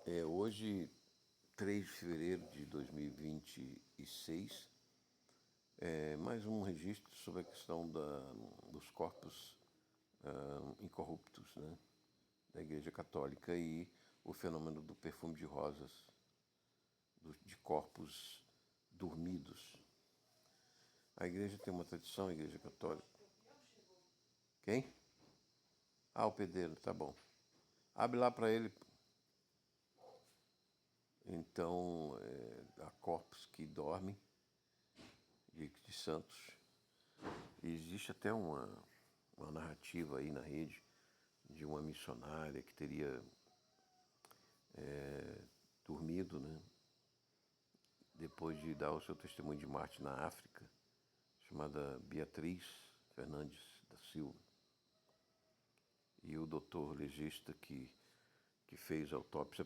Hoje, 3 de fevereiro de 2026, mais um registro sobre a questão dos corpos incorruptos, né, da Igreja Católica e o fenômeno do perfume de rosas, de corpos dormidos. A Igreja tem uma tradição, a Igreja Católica. Quem? Ah, o pedreiro, tá bom. Abre lá para ele. Então, há corpos que dormem, de santos. E existe até uma narrativa aí na rede de uma missionária que teria dormido, né, depois de dar o seu testemunho de Marte na África, chamada Beatriz Fernandes da Silva. E o doutor legista que fez a autópsia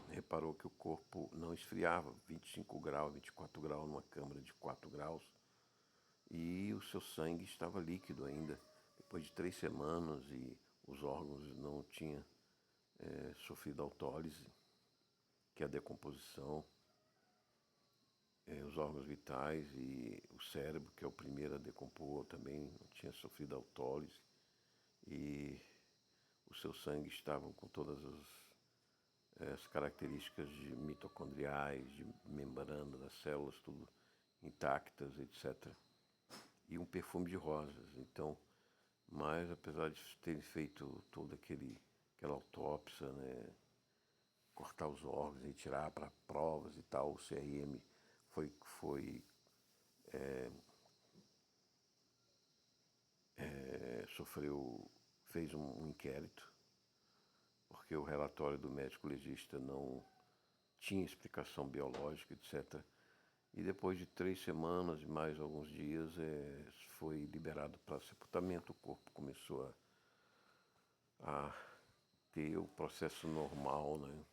reparou que o corpo não esfriava, 25 graus, 24 graus numa câmara de 4 graus, e o seu sangue estava líquido ainda, depois de 3 semanas, e os órgãos não tinham sofrido autólise, que é a decomposição, os órgãos vitais e o cérebro, que é o primeiro a decompor, também não tinha sofrido autólise, e o seu sangue estava com todas as características de mitocondriais, de membrana das células, tudo intactas, etc. E um perfume de rosas. Então, mas apesar de terem feito toda aquela autópsia, né, cortar os órgãos e tirar para provas e tal, o CRM foi fez um inquérito, porque o relatório do médico legista não tinha explicação biológica, etc. E depois de 3 semanas e mais alguns dias foi liberado para sepultamento. O corpo começou a ter o processo normal, né,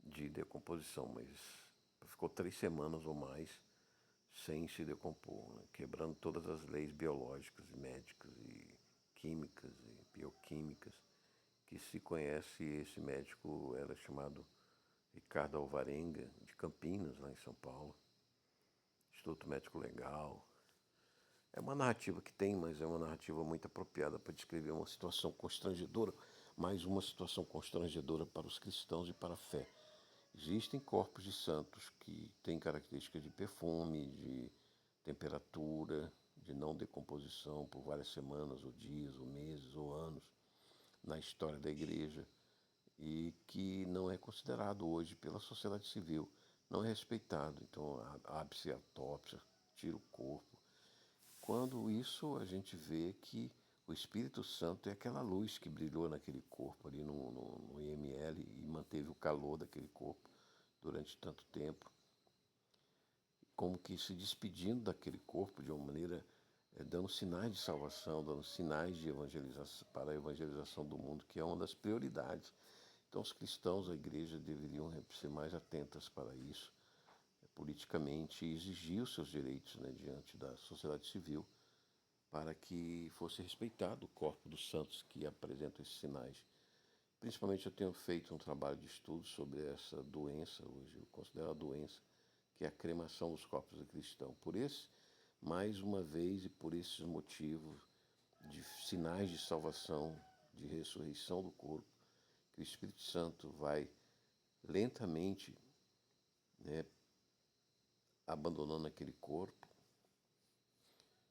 de decomposição, mas ficou 3 semanas ou mais sem se decompor, né, quebrando todas as leis biológicas, médicas e químicas e bioquímicas que se conhece. Esse médico era chamado Ricardo Alvarenga, de Campinas, lá em São Paulo, Instituto Médico Legal. É uma narrativa que tem, mas é uma narrativa muito apropriada para descrever uma situação constrangedora, mais uma situação constrangedora para os cristãos e para a fé. Existem corpos de santos que têm características de perfume, de temperatura, de não decomposição por várias semanas, ou dias, ou meses, ou anos na história da igreja, e que não é considerado hoje pela sociedade civil, não é respeitado. Então abre-se a autópsia, tira o corpo. Quando isso a gente vê que o Espírito Santo é aquela luz que brilhou naquele corpo ali no IML e manteve o calor daquele corpo durante tanto tempo, como que se despedindo daquele corpo de uma maneira, dando sinais de salvação, dando sinais de evangelização, para a evangelização do mundo, que é uma das prioridades. Então os cristãos, a igreja, deveriam ser mais atentas para isso, politicamente, e exigir os seus direitos, né, diante da sociedade civil, para que fosse respeitado o corpo dos santos que apresentam esses sinais. Principalmente eu tenho feito um trabalho de estudo sobre essa doença, hoje eu considero a doença, que é a cremação dos corpos de cristão. Por esse, mais uma vez, e por esses motivos de sinais de salvação, de ressurreição do corpo, que o Espírito Santo vai lentamente, né, abandonando aquele corpo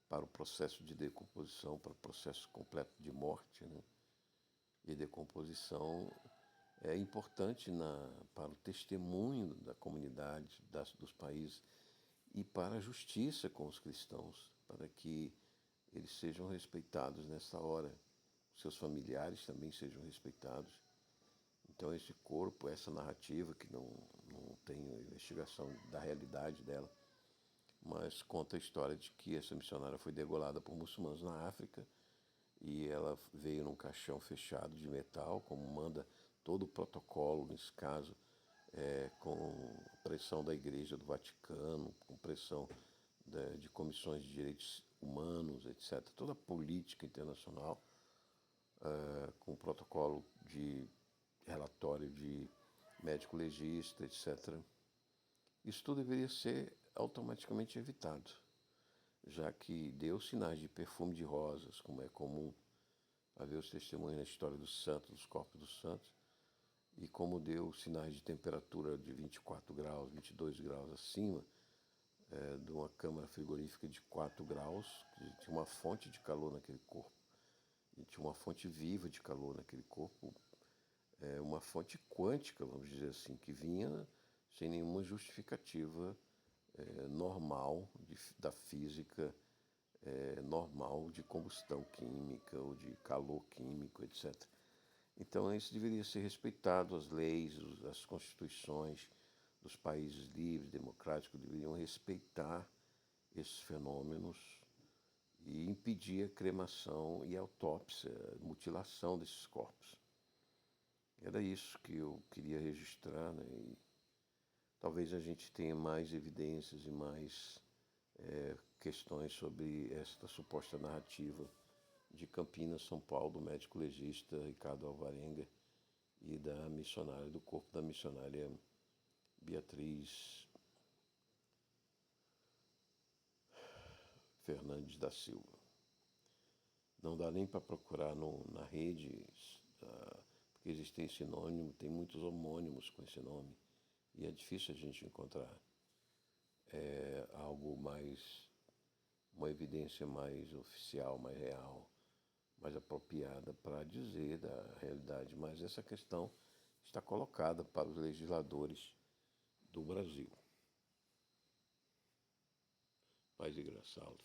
para o processo de decomposição, para o processo completo de morte, né, e decomposição, é importante para o testemunho da comunidade, dos países, e para a justiça com os cristãos, para que eles sejam respeitados nessa hora, seus familiares também sejam respeitados. Então esse corpo, essa narrativa, que não tem investigação da realidade dela, mas conta a história de que essa missionária foi degolada por muçulmanos na África, e ela veio num caixão fechado de metal, como manda todo o protocolo, nesse caso, com pressão da Igreja do Vaticano, com pressão de comissões de direitos humanos, etc. Toda a política internacional, com protocolo de relatório de médico legista, etc. Isso tudo deveria ser automaticamente evitado, já que deu sinais de perfume de rosas, como é comum haver os testemunhos na história dos santos, dos corpos dos santos, e como deu sinais de temperatura de 24 graus, 22 graus acima, de uma câmara frigorífica de 4 graus, que tinha uma fonte de calor naquele corpo, e tinha uma fonte viva de calor naquele corpo, uma fonte quântica, vamos dizer assim, que vinha sem nenhuma justificativa normal da física normal de combustão química ou de calor químico, etc. Então isso deveria ser respeitado, as leis, as constituições dos países livres, democráticos, deveriam respeitar esses fenômenos e impedir a cremação e a autópsia, a mutilação desses corpos. Era isso que eu queria registrar, né? E talvez a gente tenha mais evidências e mais questões sobre esta suposta narrativa de Campinas, São Paulo, do médico legista Ricardo Alvarenga e da missionária, do corpo da missionária Beatriz Fernandes da Silva. Não dá nem para procurar na rede, porque existem sinônimos, tem muitos homônimos com esse nome, e é difícil a gente encontrar algo mais, uma evidência mais oficial, mais real, mais apropriada para dizer da realidade. Mas essa questão está colocada para os legisladores do Brasil. Paz e graça, Alf.